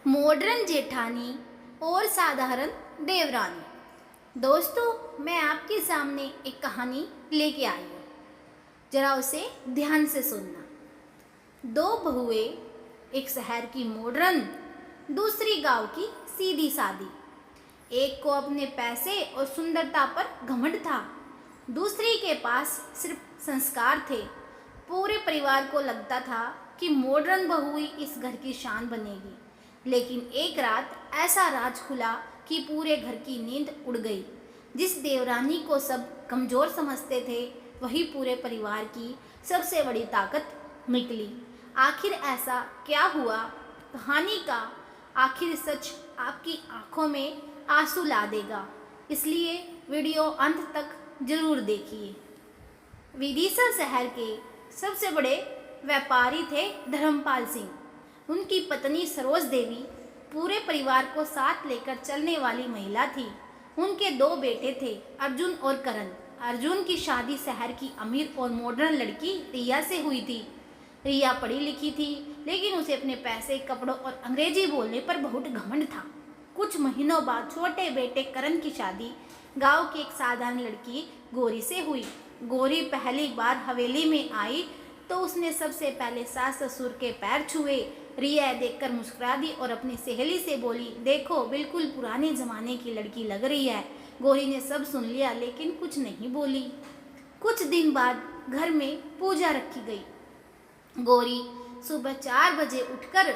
Modern जेठानी और साधारण देवरानी। दोस्तों, मैं आपके सामने एक कहानी लेके आई हूँ, जरा उसे ध्यान से सुनना। दो बहुएं, एक शहर की मॉडर्न, दूसरी गांव की सीधी सादी। एक को अपने पैसे और सुंदरता पर घमंड था, दूसरी के पास सिर्फ संस्कार थे। पूरे परिवार को लगता था कि मॉडर्न बहू ही इस घर की शान बनेगी। लेकिन एक रात ऐसा राज खुला कि पूरे घर की नींद उड़ गई। जिस देवरानी को सब कमज़ोर समझते थे, वही पूरे परिवार की सबसे बड़ी ताकत निकली। आखिर ऐसा क्या हुआ? कहानी का आखिर सच आपकी आंखों में आंसू ला देगा, इसलिए वीडियो अंत तक जरूर देखिए। विदिशा शहर के सबसे बड़े व्यापारी थे धर्मपाल सिंह। उनकी पत्नी सरोज देवी पूरे परिवार को साथ लेकर चलने वाली महिला थी। उनके दो बेटे थे, अर्जुन और करण। अर्जुन की शादी शहर की अमीर और मॉडर्न लड़की रिया से हुई थी। रिया पढ़ी लिखी थी, लेकिन उसे अपने पैसे, कपड़ों और अंग्रेजी बोलने पर बहुत घमंड था। कुछ महीनों बाद छोटे बेटे करण की शादी गांव की एक साधारण लड़की गौरी से हुई। गौरी पहली बार हवेली में आई तो उसने सबसे पहले सास ससुर के पैर छुए। रिया देखकर मुस्कुरा दी और अपनी सहेली से बोली, देखो, बिल्कुल पुराने जमाने की लड़की लग रही है। गौरी ने सब सुन लिया, लेकिन कुछ नहीं बोली। कुछ दिन बाद घर में पूजा रखी गई। गौरी सुबह 4 बजे उठकर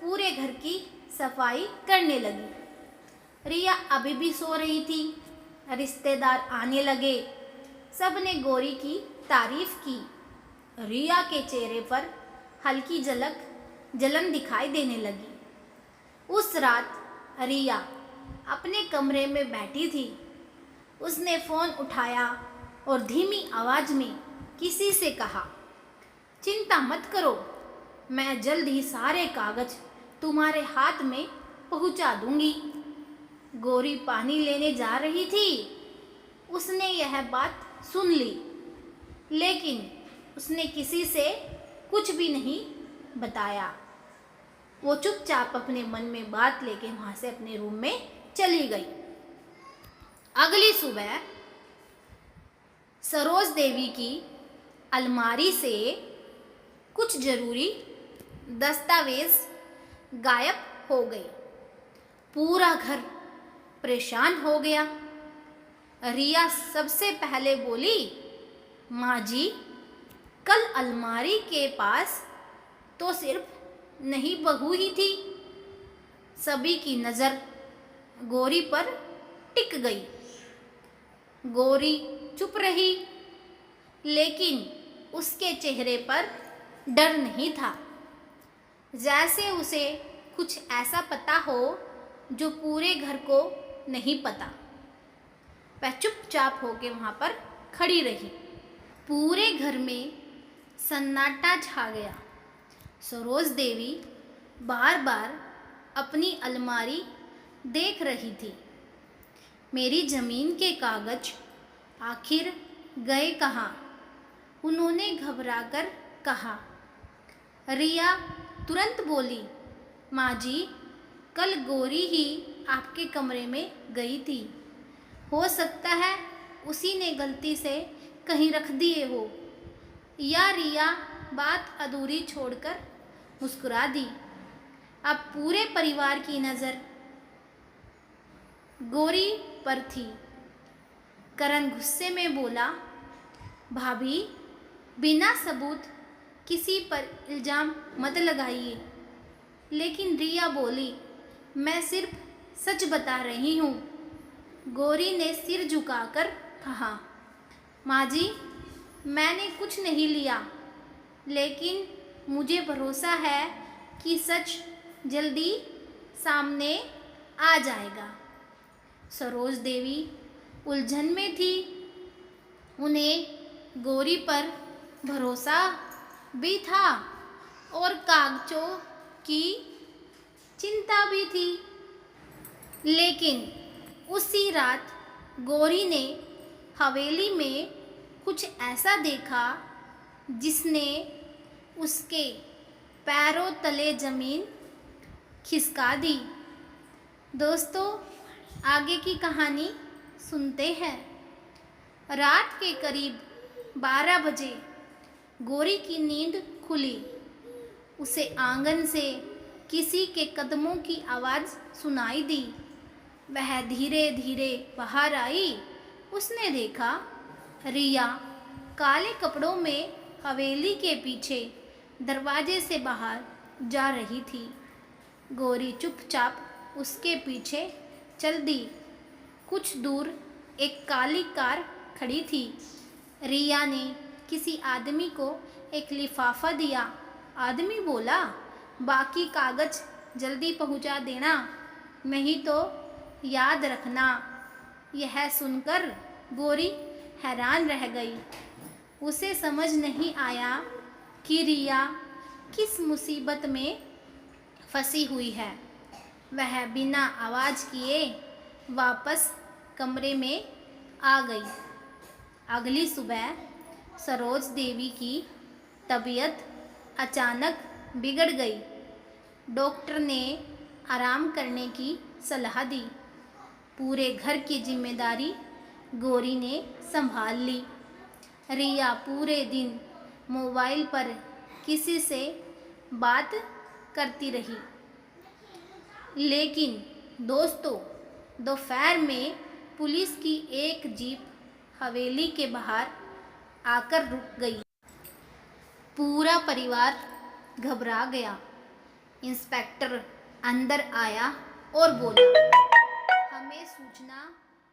पूरे घर की सफाई करने लगी। रिया अभी भी सो रही थी। रिश्तेदार आने लगे। सबने गौरी की तारीफ की। रिया के चेहरे पर हल्की जलन दिखाई देने लगी। उस रात रिया अपने कमरे में बैठी थी। उसने फ़ोन उठाया और धीमी आवाज़ में किसी से कहा, चिंता मत करो, मैं जल्द ही सारे कागज तुम्हारे हाथ में पहुंचा दूंगी। गौरी पानी लेने जा रही थी। उसने यह बात सुन ली, लेकिन उसने किसी से कुछ भी नहीं बताया। वो चुपचाप अपने मन में बात लेके वहां से अपने रूम में चली गई। अगली सुबह सरोज देवी की अलमारी से कुछ जरूरी दस्तावेज गायब हो गए। पूरा घर परेशान हो गया। रिया सबसे पहले बोली, माँ जी, कल अलमारी के पास तो सिर्फ नहीं बहू ही थी। सभी की नज़र गौरी पर टिक गई। गौरी चुप रही, लेकिन उसके चेहरे पर डर नहीं था, जैसे उसे कुछ ऐसा पता हो जो पूरे घर को नहीं पता। वह चुपचाप होकर वहाँ पर खड़ी रही। पूरे घर में सन्नाटा छा गया। सरोज देवी बार बार अपनी अलमारी देख रही थी। मेरी ज़मीन के कागज आखिर गए कहाँ? उन्होंने घबराकर कहा। रिया तुरंत बोली, माँ जी, कल गौरी ही आपके कमरे में गई थी। हो सकता है उसी ने गलती से कहीं रख दिए हो। या रिया बात अधूरी छोड़कर मुस्कुरा दी। अब पूरे परिवार की नज़र गौरी पर थी। करण गुस्से में बोला, भाभी, बिना सबूत किसी पर इल्ज़ाम मत लगाइए। लेकिन रिया बोली, मैं सिर्फ सच बता रही हूँ। गौरी ने सिर झुकाकर कहा, माँ जी, मैंने कुछ नहीं लिया, लेकिन मुझे भरोसा है कि सच जल्दी सामने आ जाएगा। सरोज देवी उलझन में थी। उन्हें गौरी पर भरोसा भी था और कागजों की चिंता भी थी। लेकिन उसी रात गौरी ने हवेली में कुछ ऐसा देखा जिसने उसके पैरों तले जमीन खिसका दी। दोस्तों, आगे की कहानी सुनते हैं। रात के करीब 12 बजे गोरी की नींद खुली। उसे आंगन से किसी के कदमों की आवाज़ सुनाई दी। वह धीरे धीरे बाहर आई। उसने देखा रिया काले कपड़ों में हवेली के पीछे दरवाजे से बाहर जा रही थी। गोरी चुपचाप उसके पीछे चल दी। कुछ दूर एक काली कार खड़ी थी। रिया ने किसी आदमी को एक लिफाफा दिया। आदमी बोला, बाकी कागज जल्दी पहुंचा देना, नहीं तो याद रखना। यह सुनकर गोरी हैरान रह गई। उसे समझ नहीं आया कि रिया किस मुसीबत में फंसी हुई है। वह बिना आवाज़ किए वापस कमरे में आ गई। अगली सुबह सरोज देवी की तबीयत अचानक बिगड़ गई। डॉक्टर ने आराम करने की सलाह दी। पूरे घर की जिम्मेदारी गोरी ने संभाल ली। रिया पूरे दिन मोबाइल पर किसी से बात करती रही। लेकिन दोस्तों, दोपहर में पुलिस की एक जीप हवेली के बाहर आकर रुक गई। पूरा परिवार घबरा गया। इंस्पेक्टर अंदर आया और बोला, हमें सूचना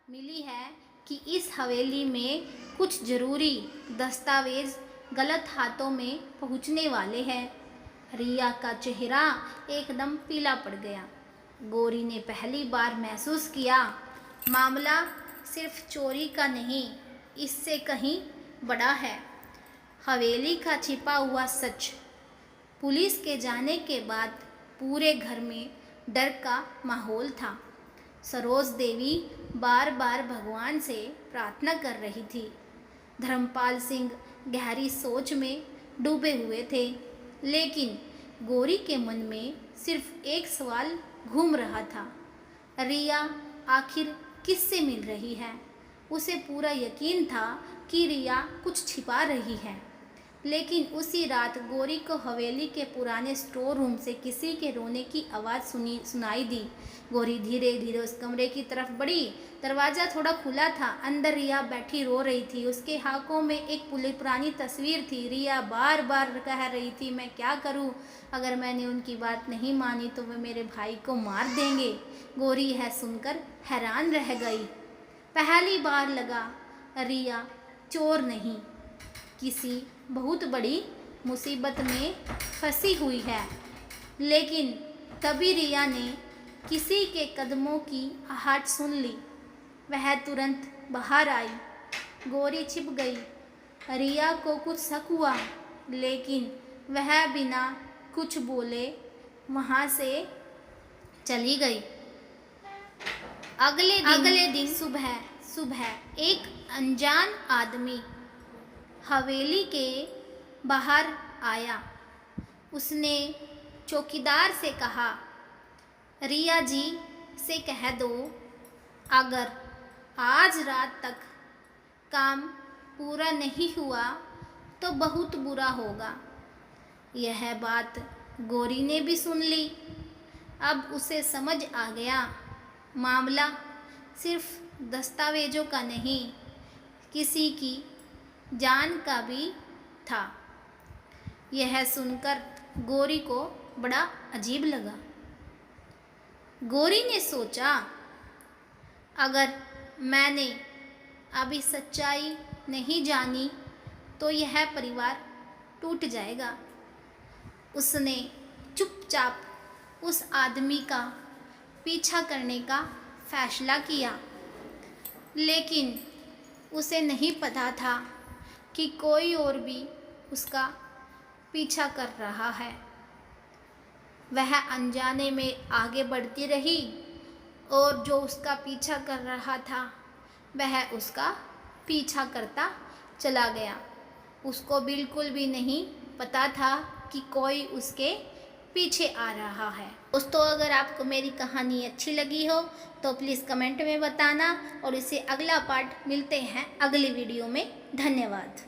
मिली है कि इस हवेली में कुछ ज़रूरी दस्तावेज गलत हाथों में पहुंचने वाले हैं। रिया का चेहरा एकदम पीला पड़ गया। गोरी ने पहली बार महसूस किया मामला सिर्फ चोरी का नहीं, इससे कहीं बड़ा है। हवेली का छिपा हुआ सच। पुलिस के जाने के बाद पूरे घर में डर का माहौल था। सरोज देवी बार बार भगवान से प्रार्थना कर रही थी। धर्मपाल सिंह गहरी सोच में डूबे हुए थे। लेकिन गोरी के मन में सिर्फ एक सवाल घूम रहा था, रिया आखिर किससे मिल रही है। उसे पूरा यकीन था कि रिया कुछ छिपा रही है। लेकिन उसी रात गोरी को हवेली के पुराने स्टोर रूम से किसी के रोने की आवाज़ सुनाई दी। गोरी धीरे धीरे उस कमरे की तरफ बढ़ी। दरवाज़ा थोड़ा खुला था। अंदर रिया बैठी रो रही थी। उसके हाथों में एक पुरानी तस्वीर थी। रिया बार बार कह रही थी, मैं क्या करूं? अगर मैंने उनकी बात नहीं मानी तो वे मेरे भाई को मार देंगे। गोरी यह सुनकर हैरान रह गई। पहली बार लगा रिया चोर नहीं, किसी बहुत बड़ी मुसीबत में फंसी हुई है। लेकिन तभी रिया ने किसी के कदमों की आहट सुन ली। वह तुरंत बाहर आई। गोरी छिप गई। रिया को कुछ शक हुआ, लेकिन वह बिना कुछ बोले वहाँ से चली गई। अगले दिन सुबह एक अनजान आदमी हवेली के बाहर आया। उसने चौकीदार से कहा, रिया जी से कह दो अगर आज रात तक काम पूरा नहीं हुआ तो बहुत बुरा होगा। यह बात गोरी ने भी सुन ली। अब उसे समझ आ गया मामला सिर्फ दस्तावेजों का नहीं, किसी की जान का भी था। यह सुनकर गोरी को बड़ा अजीब लगा। गोरी ने सोचा, अगर मैंने अभी सच्चाई नहीं जानी तो यह परिवार टूट जाएगा। उसने चुपचाप उस आदमी का पीछा करने का फैसला किया। लेकिन उसे नहीं पता था कि कोई और भी उसका पीछा कर रहा है। वह अनजाने में आगे बढ़ती रही और जो उसका पीछा कर रहा था वह उसका पीछा करता चला गया। उसको बिल्कुल भी नहीं पता था कि कोई उसके पीछे आ रहा है। दोस्तों अगर आपको मेरी कहानी अच्छी लगी हो तो प्लीज़ कमेंट में बताना और इसे अगला पार्ट मिलते हैं अगली वीडियो में। धन्यवाद।